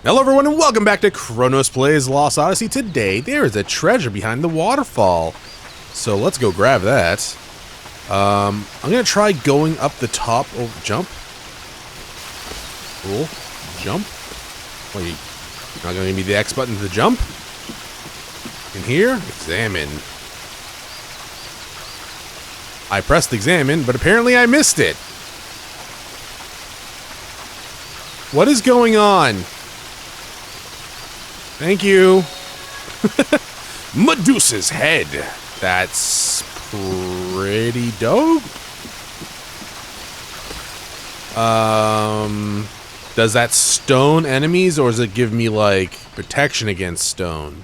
Hello everyone and welcome back to Chronos Plays Lost Odyssey. Today there is a treasure behind the waterfall. So let's go grab that. I'm gonna try going up the top. Oh, jump. Cool. Jump. Wait, you're not gonna give me the X button to jump? In here? Examine. I pressed examine, but apparently I missed it. What is going on? Thank you. Medusa's head. That's pretty dope. Does that stone enemies, or does it give me like protection against stone?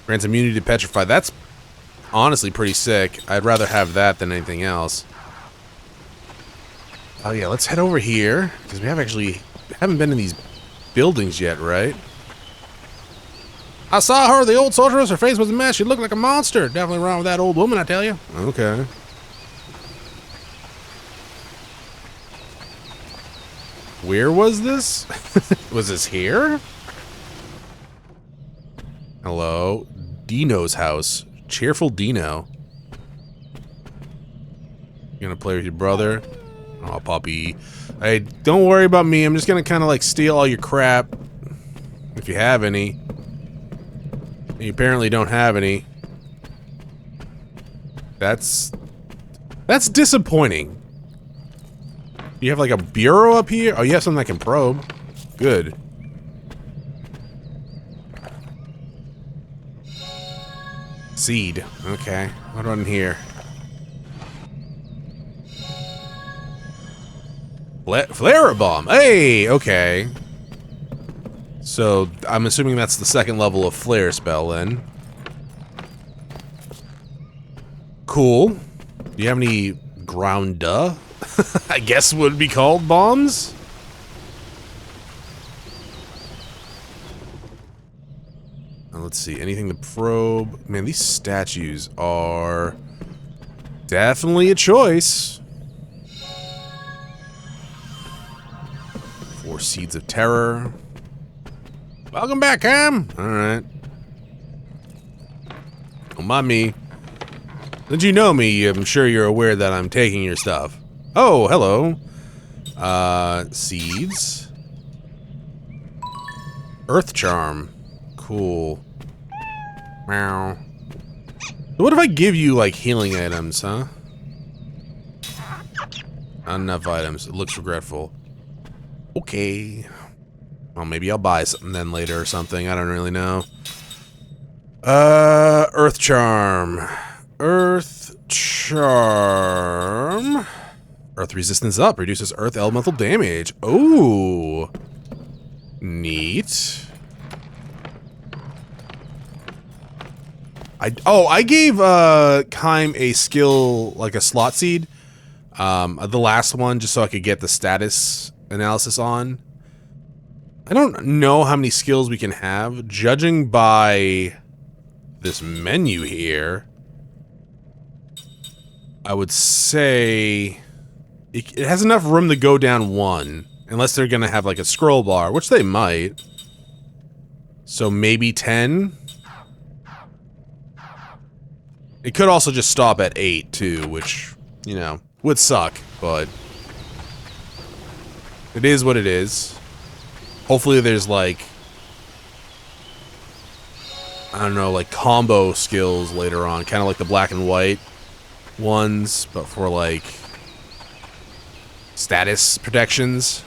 Grants immunity to petrify. That's honestly pretty sick. I'd rather have that than anything else. Oh yeah, let's head over here because we haven't been in these buildings yet, right? I saw her, the old sorceress. Her face was a mess. She looked like a monster. Definitely wrong with that old woman, I tell you. Okay. Where was this? Was this here? Hello? Dino's house. Cheerful Dino. You gonna play with your brother? Oh, puppy. Hey, don't worry about me. I'm just gonna kind of like steal all your crap. If you have any. You apparently don't have any. That's disappointing. You have like a bureau up here? Oh, you have something I can probe. Good. Seed. Okay. What about in here? Flare bomb. Hey, okay. So I'm assuming that's the second level of flare spell then. Cool. Do you have any ground I guess would be called bombs? Let's see. Anything to probe? Man, these statues are definitely a choice. 4 seeds of terror. Welcome back, Cam. Alright. Don't mind me. Since you know me, I'm sure you're aware that I'm taking your stuff. Oh, hello. Seeds. Earth charm. Cool. Meow. So what if I give you, like, healing items, huh? Not enough items. It looks regretful. Okay. Well, maybe I'll buy something then later or something. I don't really know. Earth charm. Earth charm. Earth resistance up. Reduces earth elemental damage. Oh. Neat. I gave Kime a skill, like a slot seed. The last one, just so I could get the status analysis on. I don't know how many skills we can have. Judging by this menu here, I would say it has enough room to go down 1. Unless they're going to have like a scroll bar, which they might. So maybe 10. It could also just stop at 8 too, which, you know, would suck, but it is what it is. Hopefully there's like, I don't know, like combo skills later on, kind of like the black and white ones, but for like status protections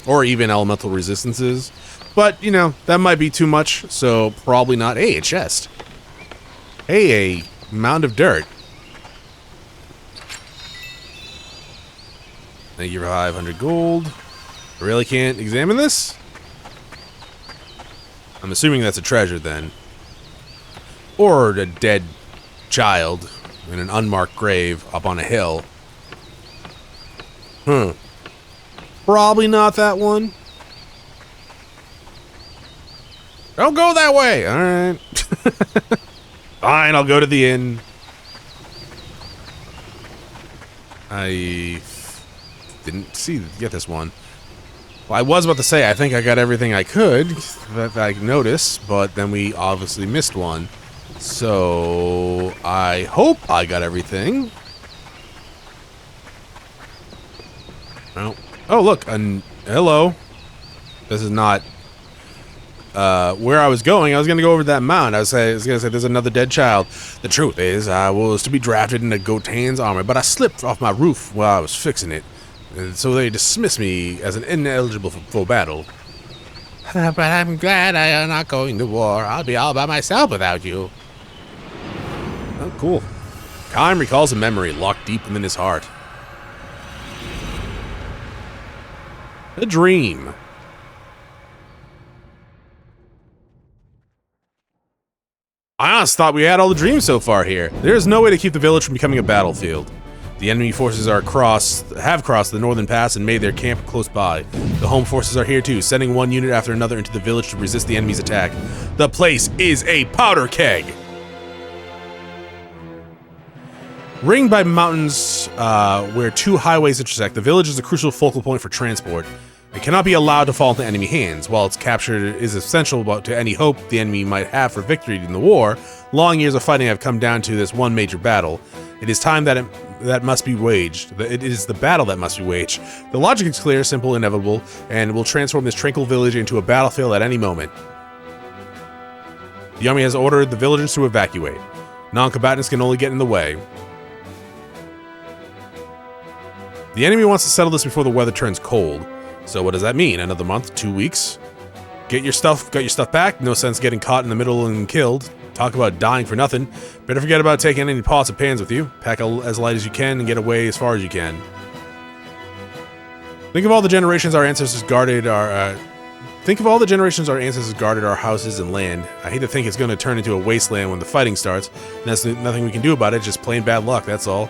or even elemental resistances. But, you know, that might be too much, so probably not. Hey, a chest. Hey, a mound of dirt. Thank you for 500 gold. I really can't examine this? I'm assuming that's a treasure then. Or a dead child in an unmarked grave up on a hill. Probably not that one. Don't go that way! Alright. Fine, I'll go to the inn. I didn't get this one. Well, I was about to say, I think I got everything I could that I noticed, but then we obviously missed one. So, I hope I got everything. Oh, look, hello. This is not where I was going. I was going to go over that mound. I was going to say there's another dead child. The truth is, I was to be drafted into Gotain's army, but I slipped off my roof while I was fixing it. And so they dismissed me as an ineligible for battle. But I'm glad I am not going to war. I'll be all by myself without you. Oh, cool. Kime recalls a memory locked deep within his heart. A dream. I honestly thought we had all the dreams so far here. There is no way to keep the village from becoming a battlefield. The enemy forces have crossed the northern pass and made their camp close by. The home forces are here too, sending one unit after another into the village to resist the enemy's attack. The place is a powder keg. Ringed by mountains where two highways intersect, the village is a crucial focal point for transport. It cannot be allowed to fall into enemy hands. While its capture is essential to any hope the enemy might have for victory in the war, long years of fighting have come down to this one major battle. It is time that must be waged. It is the battle that must be waged. The logic is clear, simple, inevitable, and will transform this tranquil village into a battlefield at any moment. The army has ordered the villagers to evacuate. Non-combatants can only get in the way. The enemy wants to settle this before the weather turns cold. So what does that mean? Another month? 2 weeks? Got your stuff back? No sense getting caught in the middle and killed. Talk about dying for nothing. Better forget about taking any pots and pans with you. Pack as light as you can and get away as far as you can. Think of all the generations our ancestors guarded our houses and land. I hate to think it's going to turn into a wasteland when the fighting starts. And there's nothing we can do about it, just plain bad luck, that's all.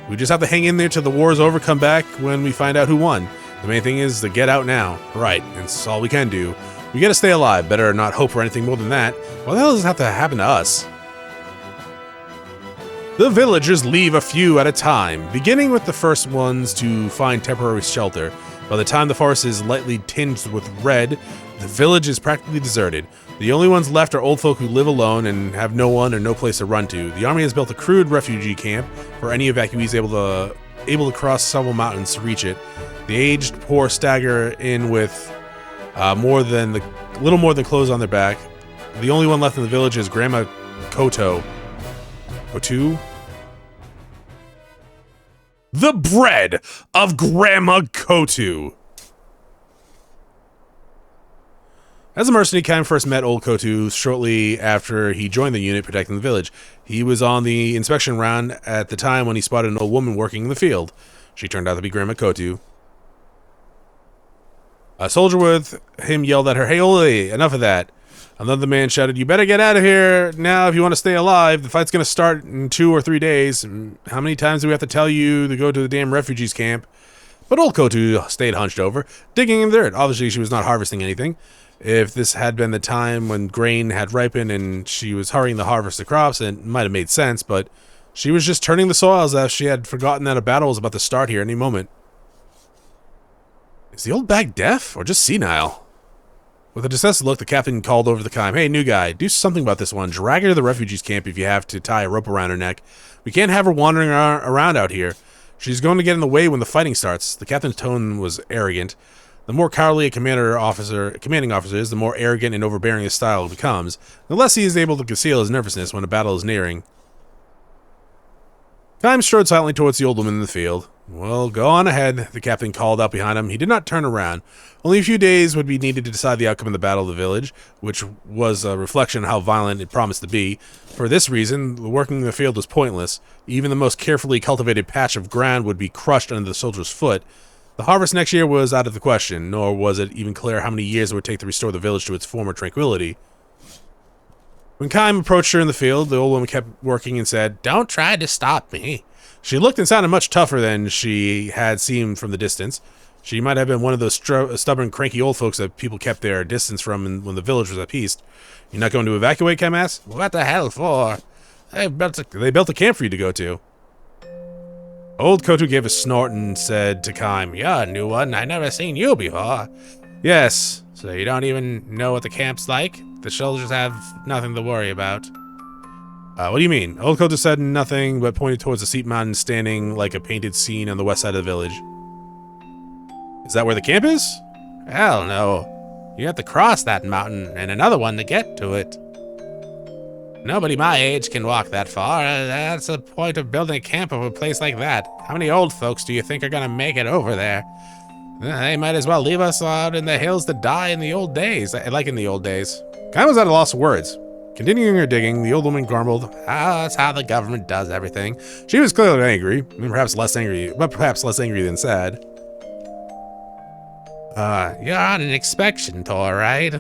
We just have to hang in there till the war's over, come back when we find out who won. The main thing is to get out now. Right, it's all we can do. We gotta stay alive, better not hope for anything more than that. Why the hell does this have to happen to us? The villagers leave a few at a time, beginning with the first ones to find temporary shelter. By the time the forest is lightly tinged with red, the village is practically deserted. The only ones left are old folk who live alone and have no one or no place to run to. The army has built a crude refugee camp for any evacuees able to cross several mountains to reach it. The aged poor stagger in with little more than clothes on their back. The only one left in the village is Grandma Koto. Kotu? The bread of Grandma Kotu. As a mercenary, Kime first met old Kotu shortly after he joined the unit protecting the village. He was on the inspection round at the time when he spotted an old woman working in the field. She turned out to be Grandma Kotu. A soldier with him yelled at her, "Hey, Ole, enough of that." Another man shouted, "You better get out of here now if you want to stay alive. The fight's going to start in 2 or 3 days. How many times do we have to tell you to go to the damn refugees camp?" But old Kotu stayed hunched over, digging in the dirt. Obviously, she was not harvesting anything. If this had been the time when grain had ripened and she was hurrying to harvest the crops, it might have made sense, but she was just turning the soils as she had forgotten that a battle was about to start here any moment. Is the old bag deaf or just senile? With a disgusted look, the captain called over the Kime. "Hey, new guy, do something about this one. Drag her to the refugees camp if you have to tie a rope around her neck. We can't have her wandering around out here. She's going to get in the way when the fighting starts." The captain's tone was arrogant. The more cowardly a commanding officer is, the more arrogant and overbearing his style becomes, the less he is able to conceal his nervousness when a battle is nearing. Kime strode silently towards the old woman in the field. "Well, go on ahead," the captain called out behind him. He did not turn around. Only a few days would be needed to decide the outcome of the Battle of the Village, which was a reflection of how violent it promised to be. For this reason, working in the field was pointless. Even the most carefully cultivated patch of ground would be crushed under the soldier's foot. The harvest next year was out of the question, nor was it even clear how many years it would take to restore the village to its former tranquility. When Kime approached her in the field, the old woman kept working and said, "Don't try to stop me." She looked and sounded much tougher than she had seemed from the distance. She might have been one of those stubborn, cranky old folks that people kept their distance from when the village was at peace. "You're not going to evacuate?" Kime asked. "What the hell for? They built a camp for you to go to." Old Kotu gave a snort and said to Kaim, "You're a new one. I never seen you before." "Yes, so you don't even know what the camp's like? The soldiers have nothing to worry about." What do you mean?" Old Kotu said nothing, but pointed towards the steep mountain standing like a painted scene on the west side of the village. "Is that where the camp is?" "Hell no. You have to cross that mountain and another one to get to it. Nobody my age can walk that far. That's the point of building a camp of a place like that. How many old folks do you think are gonna make it over there? They might as well leave us out in the hills to die in the old days, like in the old days." Kaim was at a loss of words. Continuing her digging, the old woman grumbled, that's how the government does everything." She was clearly angry, perhaps less angry than sad. You're on an inspection tour, right?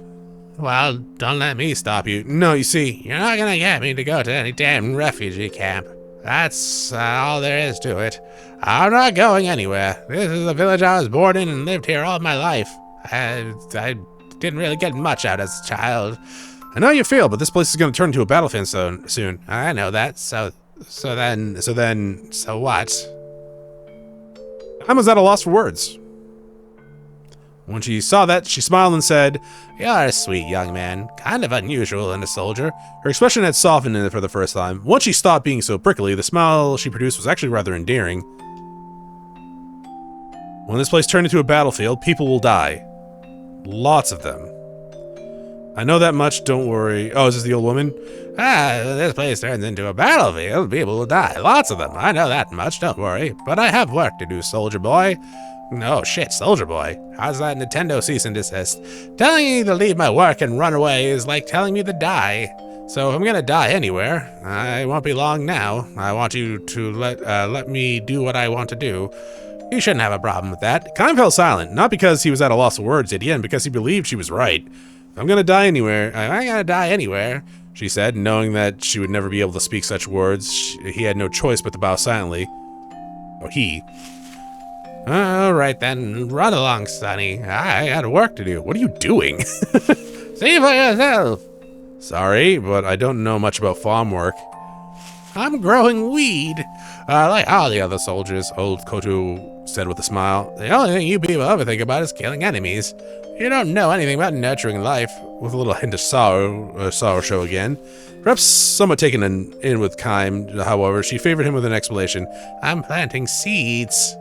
Well, don't let me stop you. No, you see, you're not gonna get me to go to any damn refugee camp. That's all there is to it. I'm not going anywhere. This is the village I was born in and lived here all my life. I didn't really get much out as a child. I know how you feel, but this place is gonna turn into a battlefield soon. I know that, so what? I was at a loss for words. When she saw that, she smiled and said, "You're a sweet young man, kind of unusual in a soldier." Her expression had softened in it for the first time. Once she stopped being so prickly, the smile she produced was actually rather endearing. "When this place turned into a battlefield, people will die. Lots of them. I know that much, don't worry." Oh, is this the old woman? This place turns into a battlefield, people will die. Lots of them. I know that much, don't worry. But I have work to do, soldier boy. Oh shit, soldier boy. How's that Nintendo cease and desist? Telling me to leave my work and run away is like telling me to die. So if I'm gonna die anywhere, I won't be long now. I want you to let me do what I want to do. You shouldn't have a problem with that." Kaim fell silent, not because he was at a loss of words at the end, because he believed she was right. "If I'm gonna die anywhere, I ain't gonna die anywhere," she said, knowing that she would never be able to speak such words. He had no choice but to bow silently. Or he. "All right then, run along, Sonny. I had work to do." "What are you doing?" "See for yourself." "Sorry, but I don't know much about farm work." "I'm growing weed, like all the other soldiers," old Kotu said with a smile. "The only thing you people ever think about is killing enemies. You don't know anything about nurturing life," with a little hint of sorrow show again. Perhaps somewhat taken in with Kaim, however, she favored him with an explanation. "I'm planting seeds."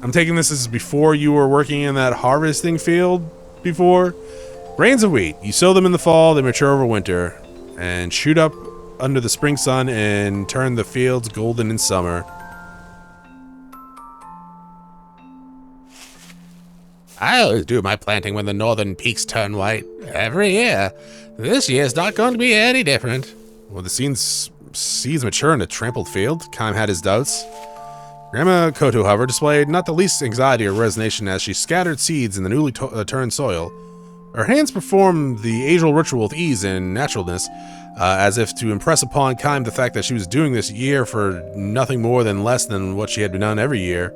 I'm taking this as before you were working in that harvesting field before? "Grains of wheat. You sow them in the fall, they mature over winter, and shoot up under the spring sun and turn the fields golden in summer." "I always do my planting when the northern peaks turn white. Every year. This year's not going to be any different." "Will the seeds mature in a trampled field?" Kaim had his doubts. Grandma Kotu, however, displayed not the least anxiety or resignation as she scattered seeds in the newly turned soil. Her hands performed the age-old ritual with ease and naturalness, as if to impress upon Kaim the fact that she was doing this year for nothing more than less than what she had done every year.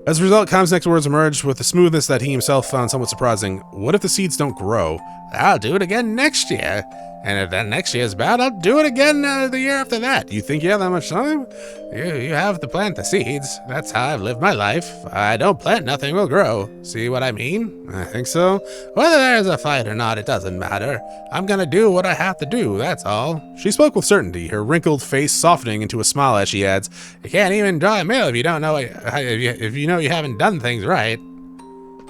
As a result, Kaim's next words emerged with a smoothness that he himself found somewhat surprising. "What if the seeds don't grow?" "I'll do it again next year. And if that next year's bad, I'll do it again the year after that." "You think you have that much time?" You have to plant the seeds. That's how I've lived my life. I don't plant, nothing will grow. See what I mean?" "I think so." "Whether there's a fight or not, it doesn't matter. I'm gonna do what I have to do, that's all." She spoke with certainty, her wrinkled face softening into a smile as she adds, "You can't even draw a mill if you don't know if you know you haven't done things right."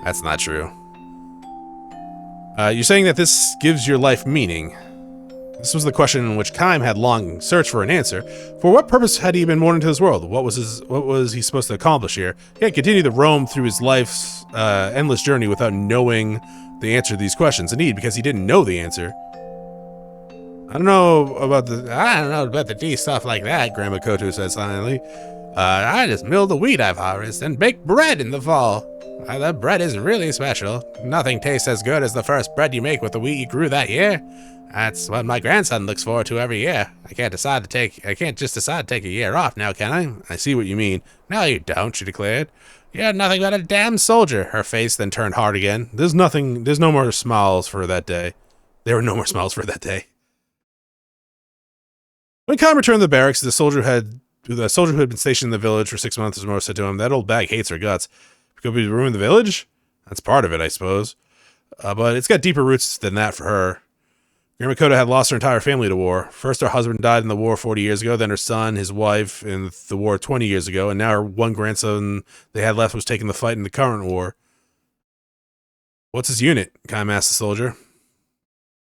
"That's not true." You're saying that this gives your life meaning." This was the question in which Kaim had long searched for an answer. For what purpose had he been born into this world? What was he supposed to accomplish here? He had continued to roam through his life's endless journey without knowing the answer to these questions. Indeed, because he didn't know the answer. I don't know about the tea stuff like that," Grandma Kotu said silently. I just mill the wheat I've harvested and bake bread in the fall. The bread is really special. Nothing tastes as good as the first bread you make with the wheat you grew that year. That's what my grandson looks forward to every year. I can't just decide to take a year off now, can I?" "I see what you mean." "No, you don't," she declared. "You're nothing but a damn soldier." Her face then turned hard again. There's no more smiles for that day. There were no more smiles for that day. When Khan returned to the barracks, the soldier who had been stationed in the village for 6 months or more said to him, "That old bag hates her guts. Could we ruin the village? That's part of it, I suppose. But it's got deeper roots than that for her. Grandma Kodo had lost her entire family to war. First, her husband died in the war 40 years ago, then her son, his wife, in the war 20 years ago, and now her one grandson they had left was taking the fight in the current war." "What's his unit?" Kaim asked the soldier.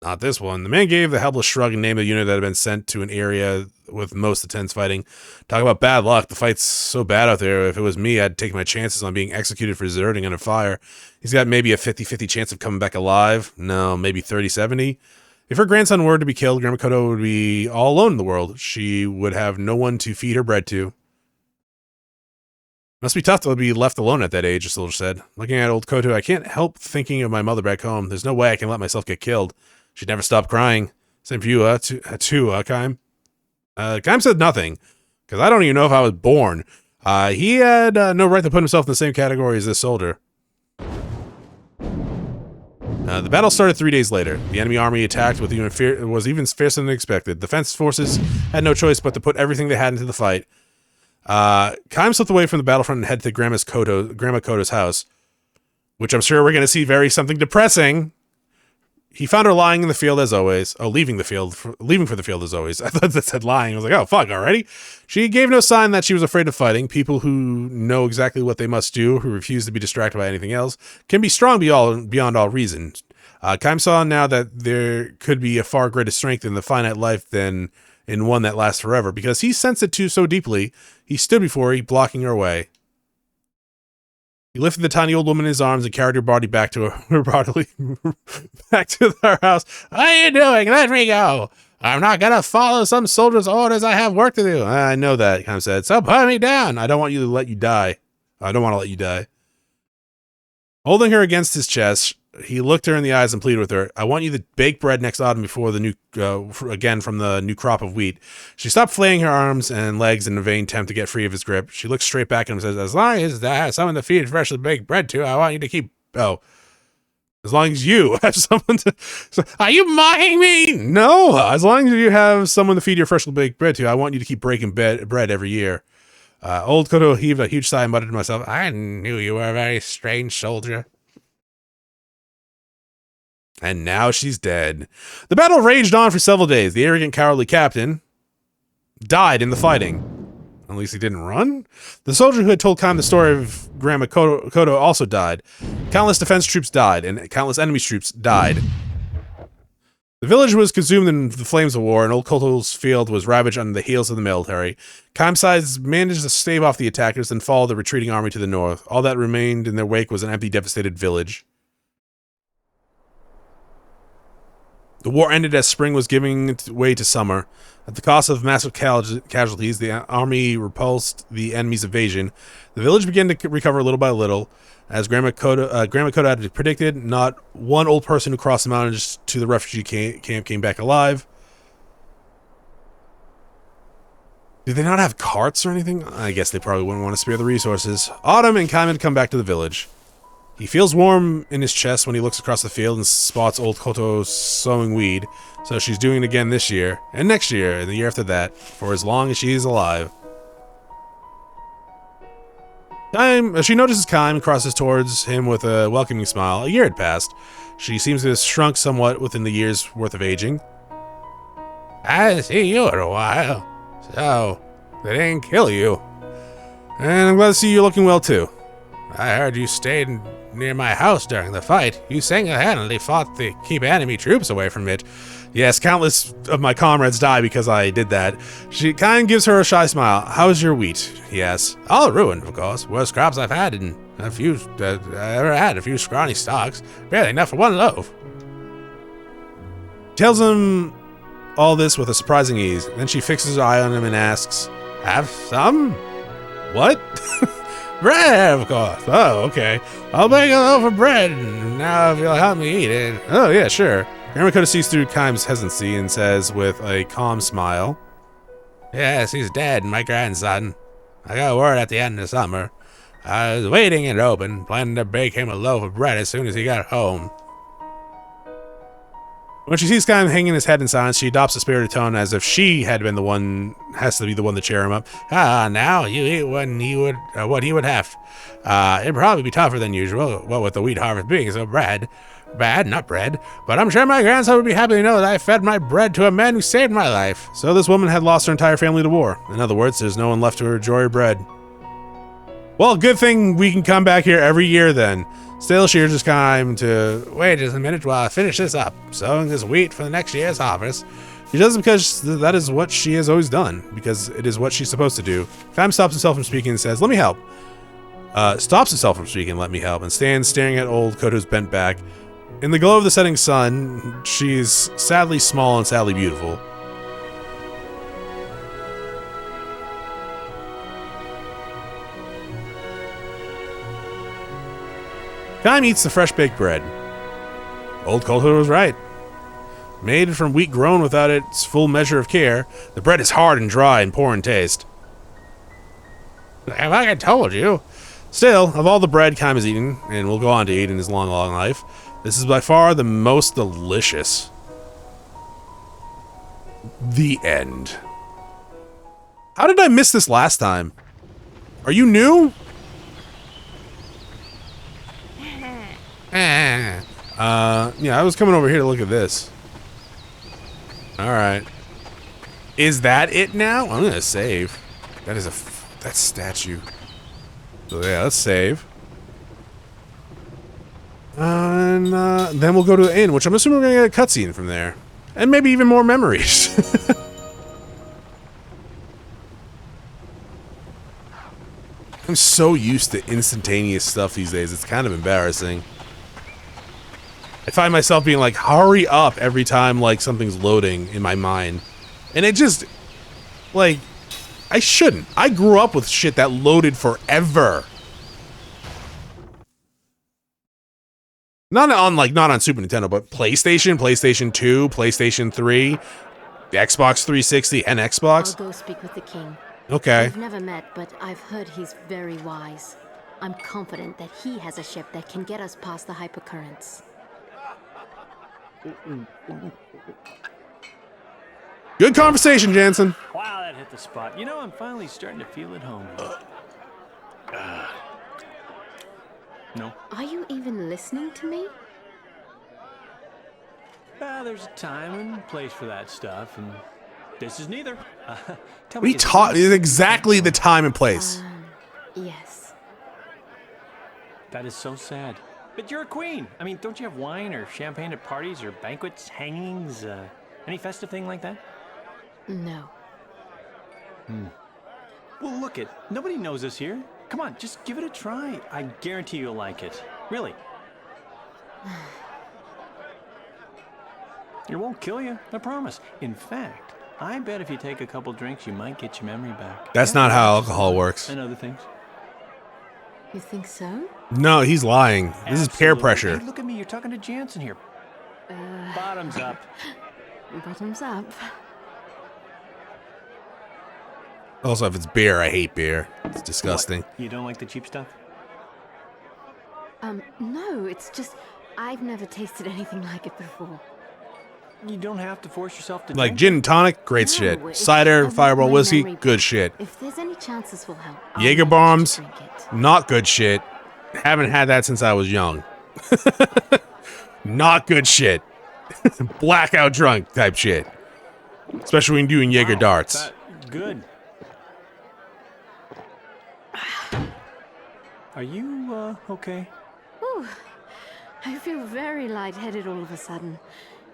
"Not this one." The man gave the helpless shrug and named the unit that had been sent to an area with most intense fighting. "Talk about bad luck. The fight's so bad out there. If it was me, I'd take my chances on being executed for deserting under fire. He's got maybe a 50-50 chance of coming back alive. No, maybe 30-70. If her grandson were to be killed, Grandma Kodo would be all alone in the world. She would have no one to feed her bread to." "Must be tough to be left alone at that age," the soldier said. "Looking at old Kodo, I can't help thinking of my mother back home. There's no way I can let myself get killed. She'd never stop crying. Same for you, Kaim." Kaim said nothing, because I don't even know if I was born. He had no right to put himself in the same category as this soldier. The battle started 3 days later. The enemy army attacked was even fiercer than expected. The defense forces had no choice but to put everything they had into the fight. Kaim slipped away from the battlefront and headed to Grandma Kodo's house, which I'm sure we're going to see something depressing. He found her lying in the field as always. Oh, leaving for the field as always. I thought that said lying. I was like, oh, fuck, already? She gave no sign that she was afraid of fighting. People who know exactly what they must do, who refuse to be distracted by anything else, can be strong beyond all reason. Kaim saw now that there could be a far greater strength in the finite life than in one that lasts forever, because he sensed it too so deeply. He stood before her, blocking her way. He lifted the tiny old woman in his arms and carried her body back to back to their house. "What are you doing? Let me go. I'm not going to follow some soldier's orders. I have work to do." "I know that," Kaim said. "So put me down. I don't want to let you die. Holding her against his chest, he looked her in the eyes and pleaded with her. "I want you to bake bread next autumn before the new, again from the new crop of wheat." She stopped flailing her arms and legs in a vain attempt to get free of his grip. She looked straight back at him and says, "As long as I have someone to feed freshly baked bread to, I want you to keep, as long as you have someone to, are you mocking me? No, as long as you have someone to feed your freshly baked bread to, I want you to keep breaking bread every year." Old Kodo heaved a huge sigh and muttered to himself, "I knew you were a very strange soldier." And now she's dead. The battle raged on for several days. The arrogant, cowardly captain died in the fighting. At least he didn't run. The soldier who had told Kaim the story of Grandma Kodo also died. Countless defense troops died, and countless enemy troops died. The village was consumed in the flames of war, and Old Koto's field was ravaged under the heels of the military. Kaim's sides managed to stave off the attackers and follow the retreating army to the north. All that remained in their wake was an empty, devastated village. The war ended as spring was giving way to summer. At the cost of massive casualties, the army repulsed the enemy's invasion. The village began to recover little by little. As Grandma Kodo had predicted, not one old person who crossed the mountains to the refugee camp came back alive. Did they not have carts or anything? I guess they probably wouldn't want to spare the resources. Autumn and Kaim had come back to the village. He feels warm in his chest when he looks across the field and spots old Koto sowing weed. So she's doing it again this year, and next year, and the year after that, for as long as she is alive. She notices Kaim and crosses towards him with a welcoming smile. A year had passed. She seems to have shrunk somewhat within the year's worth of aging. "I haven't seen you in a while, so they didn't kill you. And I'm glad to see you looking well too. I heard you stayed near my house during the fight. You single-handedly fought to keep enemy troops away from it." "Yes, countless of my comrades die because I did that." She kind of gives her a shy smile. "How's your wheat?" he asks. "All ruined, of course. Worst crops I've had in a few scrawny stalks. Barely enough for one loaf." Tells him all this with a surprising ease. Then she fixes her eye on him and asks, "Have some?" "What?" "Bread, of course." "Oh, okay. I'll make a loaf of bread now if you'll help me eat it." "Oh, yeah, sure." Grandma Kodo sees through Kaim's hesitancy and says with a calm smile, "Yes, he's dead, my grandson. I got word at the end of summer. I was waiting in open, planning to bake him a loaf of bread as soon as he got home." When she sees Kime hanging his head in silence, she adopts a spirited tone as if she had been the one, has to be the one to cheer him up. Now you eat what he would have. It'd probably be tougher than usual, what with the wheat harvest being so not bread, but I'm sure my grandson would be happy to know that I fed my bread to a man who saved my life. So this woman had lost her entire family to war. In other words, there's no one left to enjoy her bread. Well, good thing we can come back here every year then. Still, she urges Kime to wait just a minute while I finish this up, sowing this wheat for the next year's harvest. She does it because that is what she has always done, because it is what she's supposed to do. Kime stops himself from speaking and says, "Let me help." Stops himself from speaking, "Let me help," and stands staring at old Koto's bent back. In the glow of the setting sun, she's sadly small and sadly beautiful. Kime eats the fresh-baked bread. Old Koto was right. Made from wheat grown without its full measure of care, the bread is hard and dry and poor in taste. Have I told you? Still, of all the bread Kime has eaten, and will go on to eat in his long life, this is by far the most delicious. The end. How did I miss this last time? Are you new? Yeah, I was coming over here to look at this. Alright. Is that it now? I'm gonna save. That's statue. So yeah, let's save. And then we'll go to the inn, which I'm assuming we're gonna get a cutscene from there. And maybe even more memories. I'm so used to instantaneous stuff these days, it's kind of embarrassing. I find myself being like, hurry up every time like something's loading in my mind. And it just, like, I shouldn't. I grew up with shit that loaded forever. Not on Super Nintendo, but PlayStation, PlayStation 2, PlayStation 3, the Xbox 360, and Xbox. I'll go speak with the king. Okay. I've never met, but I've heard he's very wise. I'm confident that he has a ship that can get us past the hypercurrents. Good conversation, Jansen. Wow, that hit the spot. You know, I'm finally starting to feel at home. No. Are you even listening to me? There's a time and place for that stuff, and this is neither. Tell We me, taught exactly the time and place. Yes. that is so sad. But you're a queen. I mean, don't you have wine or champagne at parties or banquets, hangings, any festive thing like that? No. Well, look it. Nobody knows this here. Come on, just give it a try. I guarantee you'll like it. Really. It won't kill you, I promise. In fact, I bet if you take a couple drinks, you might get your memory back. That's not how alcohol works. And other things. You think so? No, he's lying. This is peer Absolutely. pressure. Hey, look at me, you're talking to Jansen here. Bottoms up. Bottoms up. Also, if it's beer, I hate beer. It's disgusting. What? You don't like the cheap stuff? No, it's just I've never tasted anything like it before. You don't have to force yourself to Like drink. gin and tonic, great No, shit. it's Cider, just Fireball my whiskey, memory. good shit. If there's any chance this will help, Jaeger I'll bombs, drink it. not good shit. Haven't had that since I was young. Not good shit. Blackout drunk type shit. Especially when doing Jaeger darts. Good. Are you, okay? Whew. I feel very lightheaded all of a sudden.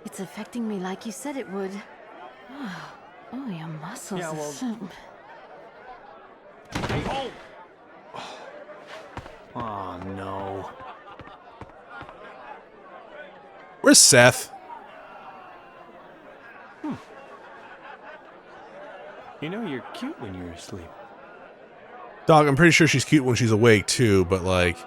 It's affecting me like you said it would. Oh, your muscles Yeah, are well- so... Hey, oh! Oh, no. Where's Seth? You know you're cute when you're asleep. Dog, I'm pretty sure she's cute when she's awake too, but like,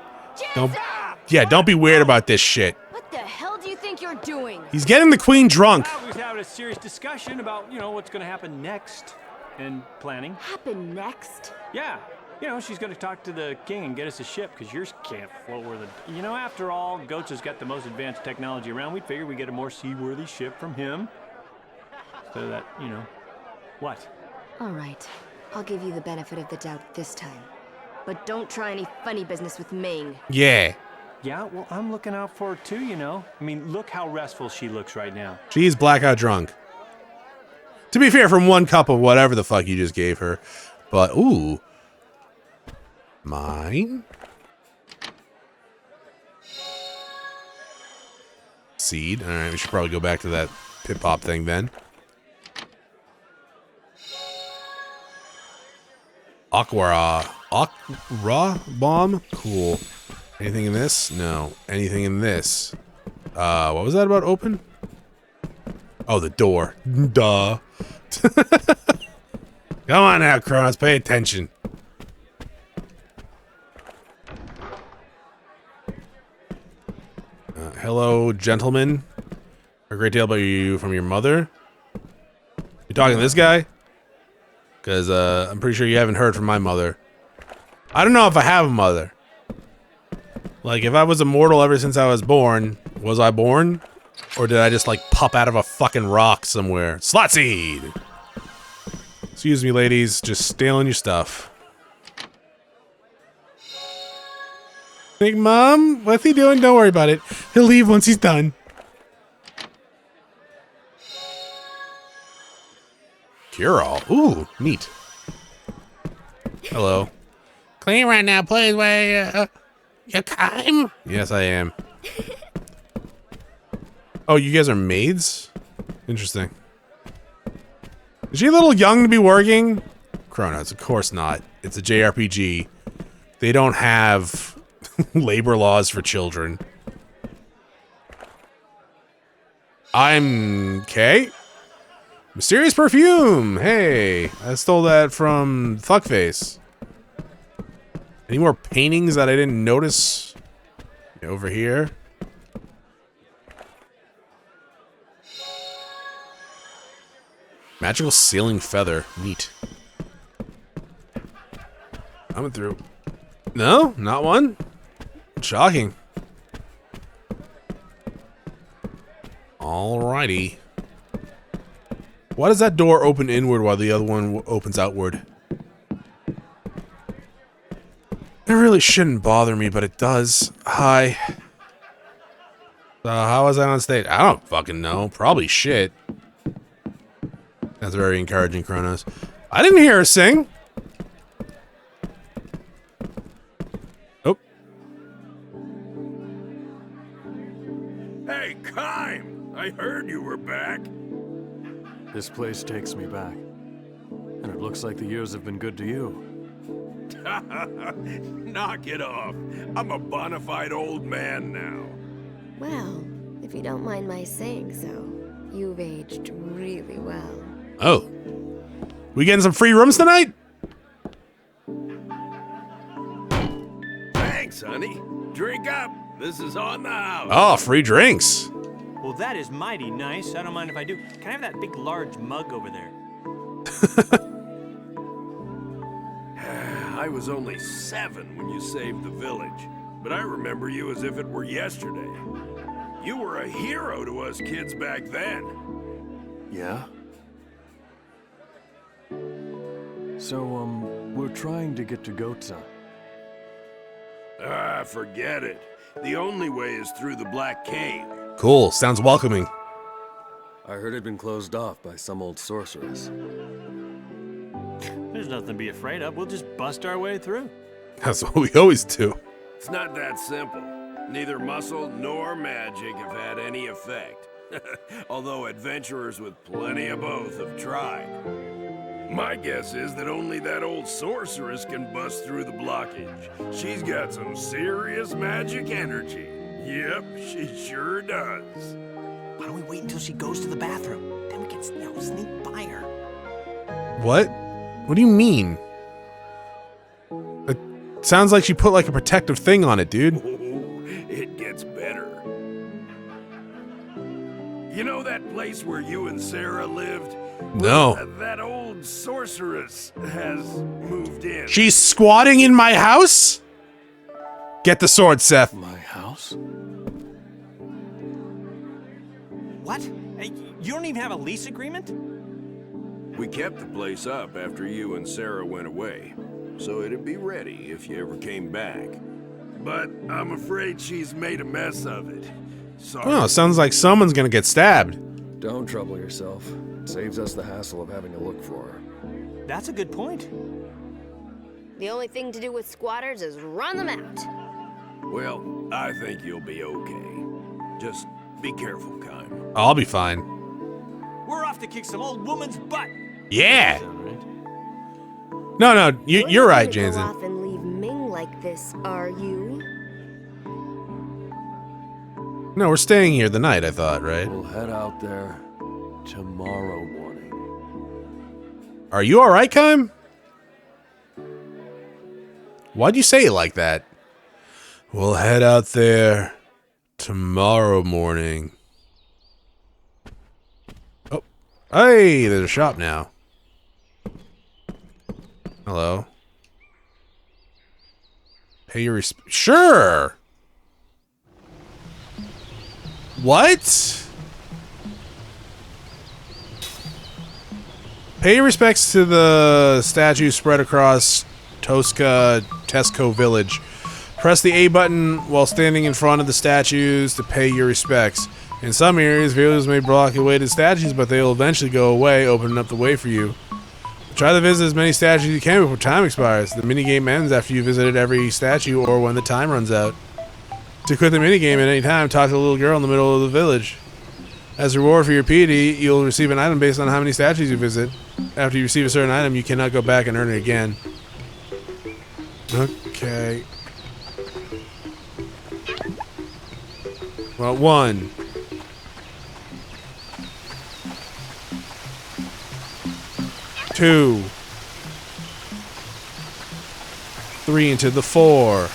don't be weird about this shit. What the hell do you think you're doing? He's getting the queen drunk. We was having a serious discussion about, what's going to happen next. And planning. Happen next? Yeah. You know, she's going to talk to the king and get us a ship, because yours can't float where the... You know, after all, Goats has got the most advanced technology around. We'd figure we'd get a more seaworthy ship from him. Instead of that, you know... What? All right. I'll give you the benefit of the doubt this time. But don't try any funny business with Ming. Yeah. Yeah, well, I'm looking out for her too, you know. I mean, look how restful she looks right now. She's blackout drunk. To be fair, from one cup of whatever the fuck you just gave her. But, ooh. Mine? Seed. Alright, we should probably go back to that pip-pop thing then. Aqua bomb? Cool. Anything in this? No. Anything in this? What was that about open? Oh, the door. Duh. Come on now, Chronos, pay attention. Hello, gentlemen. A great deal about you from your mother. You talking to this guy? Because I'm pretty sure you haven't heard from my mother. I don't know if I have a mother. Like, if I was immortal ever since I was born, was I born? Or did I just, like, pop out of a fucking rock somewhere? Slot seed! Excuse me, ladies. Just stealing your stuff. Big Mom? What's he doing? Don't worry about it. He'll leave once he's done. Cure-all. Ooh, neat. Hello. Clean right now, please. Wait, you come? Yes, I am. Oh, you guys are maids? Interesting. Is she a little young to be working? Chronos, of course not. It's a JRPG. They don't have labor laws for children. I'm... okay. Mysterious perfume! Hey, I stole that from Fuckface. Any more paintings that I didn't notice? Over here. Magical ceiling feather. Neat. Coming through. No, not one. Shocking. Alrighty. Why does that door open inward while the other one opens outward? It really shouldn't bother me, but it does. Hi. How was I on stage? I don't fucking know. Probably shit. That's very encouraging, Chronos. I didn't hear her sing. Oh. Hey, Kime! I heard you were back. This place takes me back. And it looks like the years have been good to you. Knock it off. I'm a bona fide old man now. Well, if you don't mind my saying so, you've aged really well. Oh. We getting some free rooms tonight? Thanks, honey. Drink up. This is on the house. Oh, free drinks. Well, that is mighty nice. I don't mind if I do. Can I have that big, large mug over there? I was only 7 when you saved the village, but I remember you as if it were yesterday. You were a hero to us kids back then. Yeah? So, we're trying to get to Goatsa. Ah, forget it. The only way is through the Black Cave. Cool. Sounds welcoming. I heard it'd been closed off by some old sorceress. There's nothing to be afraid of. We'll just bust our way through. That's what we always do. It's not that simple. Neither muscle nor magic have had any effect. Although adventurers with plenty of both have tried. My guess is that only that old sorceress can bust through the blockage. She's got some serious magic energy. Yep, she sure does. Why don't we wait until she goes to the bathroom? Then we can, sneak by her. What? What do you mean? It sounds like she put like a protective thing on it, dude. Oh, it gets better. You know that place where you and Sarah lived? No. That old sorceress has moved in. She's squatting in my house? Get the sword, Seth. My house? What? Hey, you don't even have a lease agreement? We kept the place up after you and Sarah went away, so it'd be ready if you ever came back. But I'm afraid she's made a mess of it. Sorry. Oh, sounds like someone's gonna get stabbed. Don't trouble yourself. It saves us the hassle of having to look for her. That's a good point. The only thing to do with squatters is run them out. Well, I think you'll be okay. Just be careful, Kime. I'll be fine. We're off to kick some old woman's butt. Yeah. Sound right? No, you're right, You're not Jansen. gonna go off and leave Ming like this, are you? No, we're staying here the night, I thought, right? We'll head out there tomorrow morning. Are you alright, Kime? Why'd you say it like that? We'll head out there tomorrow morning. Oh. Hey, there's a shop now. Hello. Pay your sure. What? Pay your respects to the statue spread across Tosca Village. Press the A button while standing in front of the statues to pay your respects. In some areas, villagers may block your way to statues, but they will eventually go away, opening up the way for you. Try to visit as many statues as you can before time expires. The minigame ends after you visited every statue or when the time runs out. To quit the minigame at any time, talk to the little girl in the middle of the village. As a reward for your piety, you'll receive an item based on how many statues you visit. After you receive a certain item, you cannot go back and earn it again. Okay. Well, 1. Two. 3 into the 4.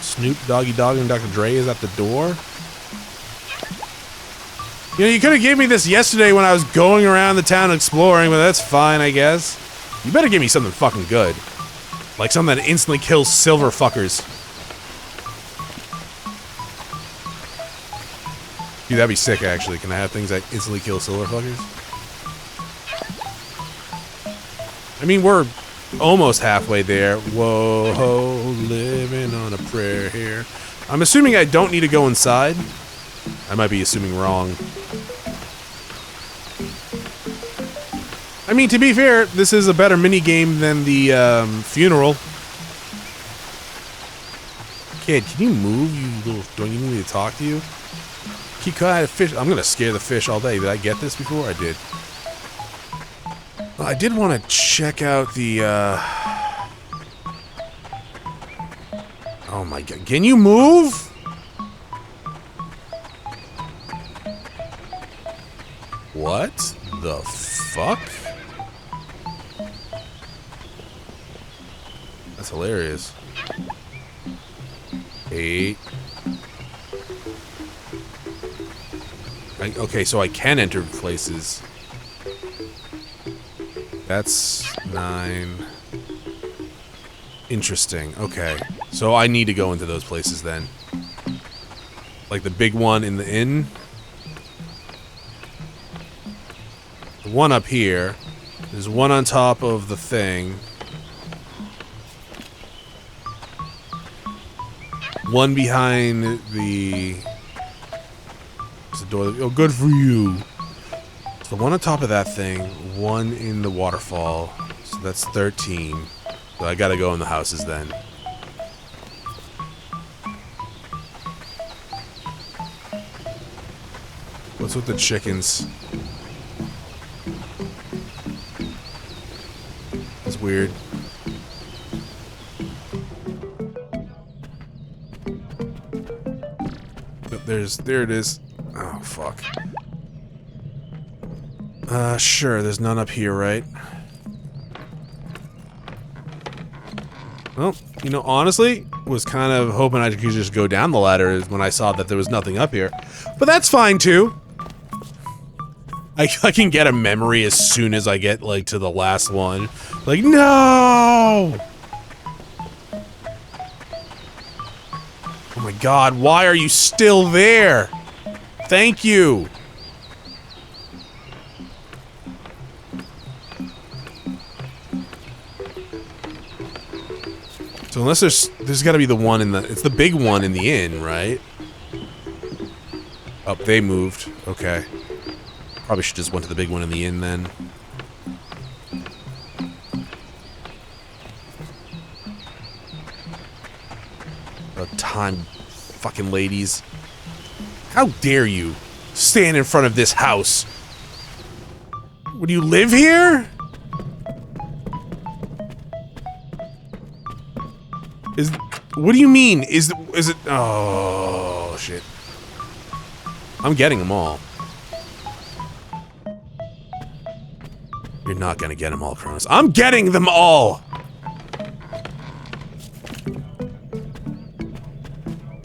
Snoop Doggy Dogg and Dr. Dre is at the door. You know, you could have given me this yesterday when I was going around the town exploring, but that's fine, I guess. You better give me something fucking good. Like something that instantly kills silver fuckers. Dude, that'd be sick, actually. Can I have things that instantly kill silver fuckers? I mean, we're almost halfway there. Whoa, living on a prayer here. I'm assuming I don't need to go inside. I might be assuming wrong. I mean, to be fair, this is a better minigame than the funeral. Kid, can you move, you little... Do you need me to talk to you? Keep quiet, fish. I'm gonna scare the fish all day. Did I get this before? I did. Well, I did want to check out the, Oh my god. Can you move? What the fuck? That's hilarious. 8. Okay, so I can enter places. That's 9. Interesting. Okay. So I need to go into those places then. Like the big one in the inn. The one up here. There's one on top of the thing. One behind the... What's the door? Oh, good for you. So one on top of that thing, one in the waterfall. So that's 13. So I gotta go in the houses then. What's with the chickens? That's weird. There it is. Oh, fuck. Sure, there's none up here, right? Well, you know, honestly, was kind of hoping I could just go down the ladder when I saw that there was nothing up here. But that's fine, too. I can get a memory as soon as I get, like, to the last one. Like, no! Oh my god, why are you still there? Thank you! So unless there's gotta be the one in the, it's the big one in the inn, right? Oh, they moved. Okay. Probably should just went to the big one in the inn then. About time, fucking ladies. How dare you stand in front of this house? Would you live here? What do you mean? Is it? Oh shit! I'm getting them all. You're not gonna get them all, Chronos. I'm getting them all.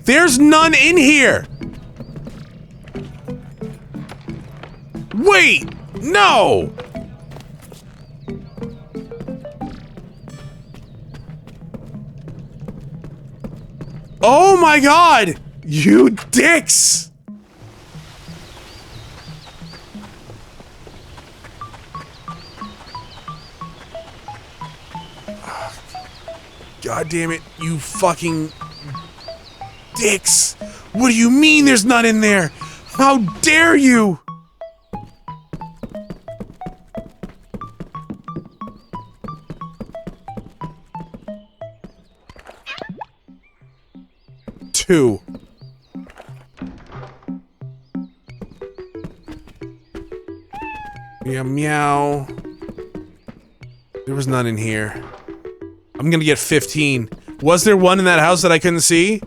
There's none in here. Wait, no. Oh my god! You dicks! God damn it, you fucking dicks! What do you mean there's none in there? How dare you! Two. Meow meow. There was none in here. I'm gonna get 15. Was there one in that house that I couldn't see?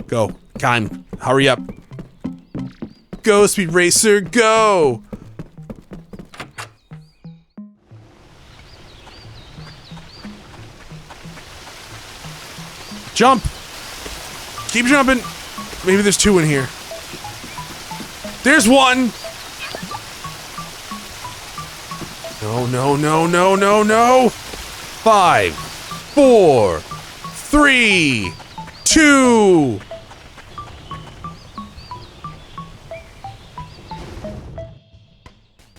Go. Time. Hurry up. Go, Speed Racer, go! Jump! Keep jumping. Maybe there's two in here. There's one! No, no, no, no, no, no! 5, 4, 3, 2.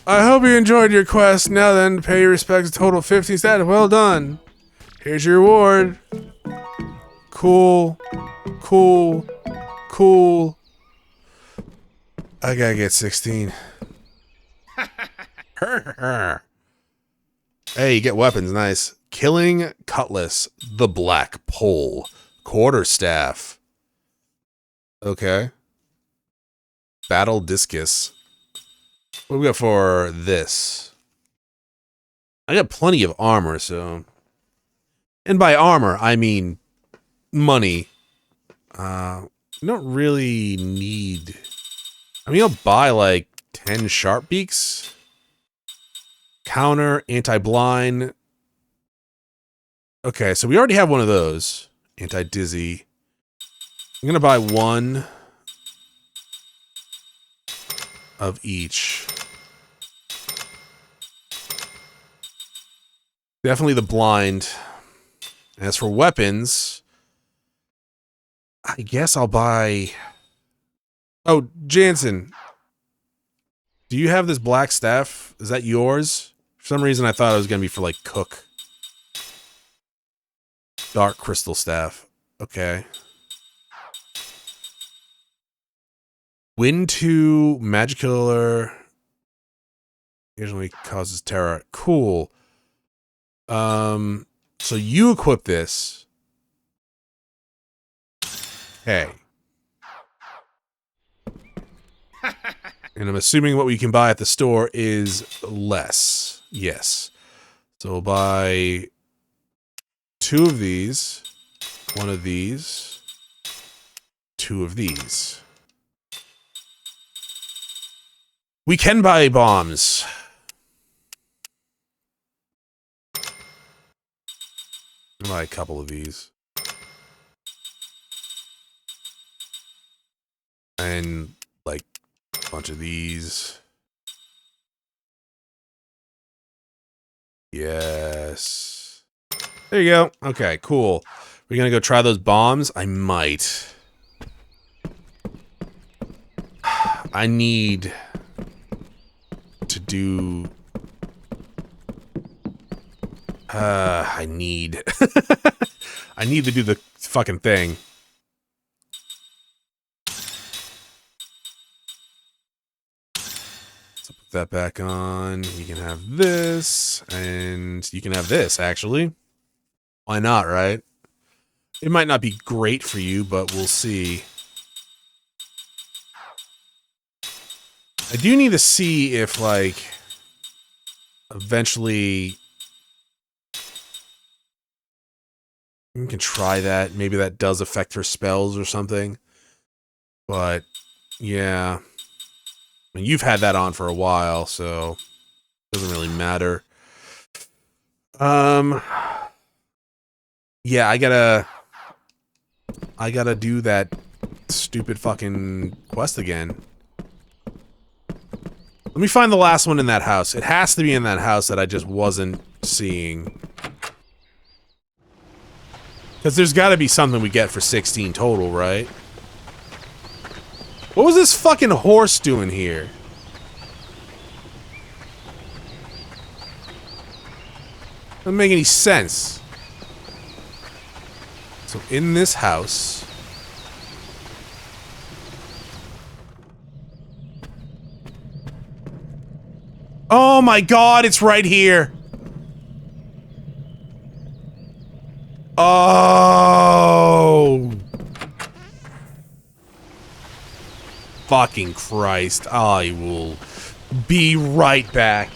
I hope you enjoyed your quest. Now then, pay your respects. Total 50 status. Well done. Here's your reward. Cool. Cool. Cool. I gotta get 16. Hey, you get weapons. Nice. Killing Cutlass. The Black Pole. Quarterstaff. Okay. Battle Discus. What do we got for this? I got plenty of armor, so... And by armor, I mean money. I don't really need... I mean, I'll buy like 10 sharp beaks. Counter, anti-blind. Okay, so we already have one of those. Anti-dizzy. I'm gonna buy one of each. Definitely the blind. As for weapons, I guess I'll buy... Oh, Jansen. Do you have this black staff? Is that yours? For some reason I thought it was going to be for, like, Cook. Dark crystal staff. Okay. Wind 2, magic killer. Occasionally causes terror. Cool. So you equip this. Hey. And I'm assuming what we can buy at the store is less. Yes. So we'll buy 2 of these, 1 of these, 2 of these. We can buy bombs. I'll buy a couple of these. And, like, a bunch of these. Yes. There you go. Okay, cool. We're gonna go try those bombs? I might. I need to do... I need... I need to do the fucking thing. So put that back on. You can have this, and you can have this, actually. Why not, right? It might not be great for you, but we'll see. I do need to see if, like, eventually... You can try that. Maybe that does affect her spells or something. But, yeah. I mean, you've had that on for a while, so... It doesn't really matter. Yeah, I gotta do that stupid fucking quest again. Let me find the last one in that house. It has to be in that house that I just wasn't seeing. Because there's gotta be something we get for 16 total, right? What was this fucking horse doing here? Doesn't make any sense. So in this house... Oh my god, it's right here! Oh! Fucking Christ. I will be right back.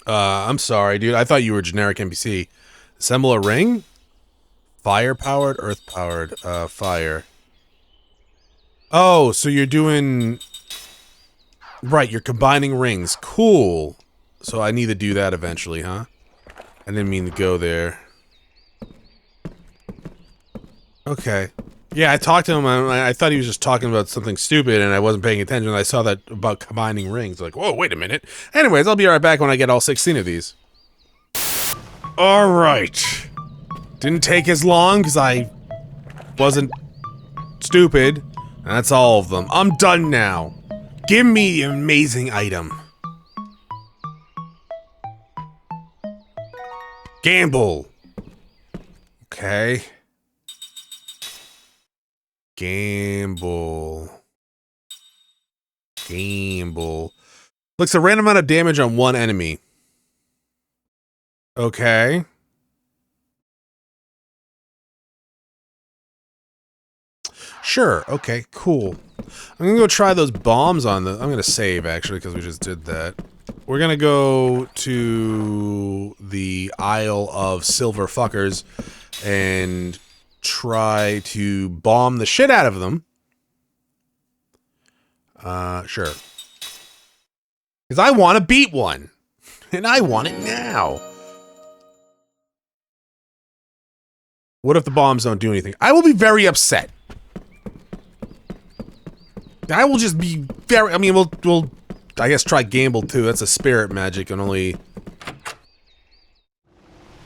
I'm sorry, dude. I thought you were a generic NPC. Assemble a ring? Fire-powered, earth-powered, fire. Oh, so you're doing... Right, you're combining rings. Cool. So I need to do that eventually, huh? I didn't mean to go there. Okay. Yeah, I talked to him. I thought he was just talking about something stupid, and I wasn't paying attention. I saw that about combining rings. Like, whoa, wait a minute. Anyways, I'll be right back when I get all 16 of these. Alright. Didn't take as long, because I wasn't stupid. And that's all of them. I'm done now. Give me the amazing item. Gamble. Okay. Gamble. Gamble. Looks a random amount of damage on one enemy. Okay. Sure. Okay, cool. I'm gonna go try those bombs on the... I'm gonna save, actually, because we just did that. We're gonna go to the Isle of Silver Fuckers and try to bomb the shit out of them. Sure. Because I want to beat one. And I want it now. What if the bombs don't do anything? I will be very upset. I will just be very... I mean, we'll I guess try Gamble, too. That's a spirit magic and only...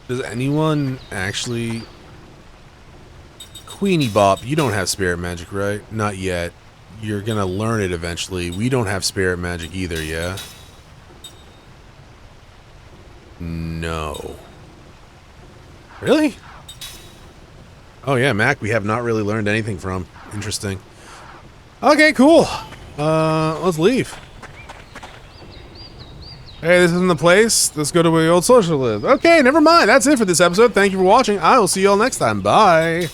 Does anyone actually... Queenie Bop, you don't have spirit magic, right? Not yet. You're gonna learn it eventually. We don't have spirit magic either, yeah? No. Really? Oh yeah, Mac, we have not really learned anything from. Interesting. Okay, cool. Let's leave. Hey, this isn't the place. Let's go to where the old social live. Okay, never mind. That's it for this episode. Thank you for watching. I will see you all next time. Bye.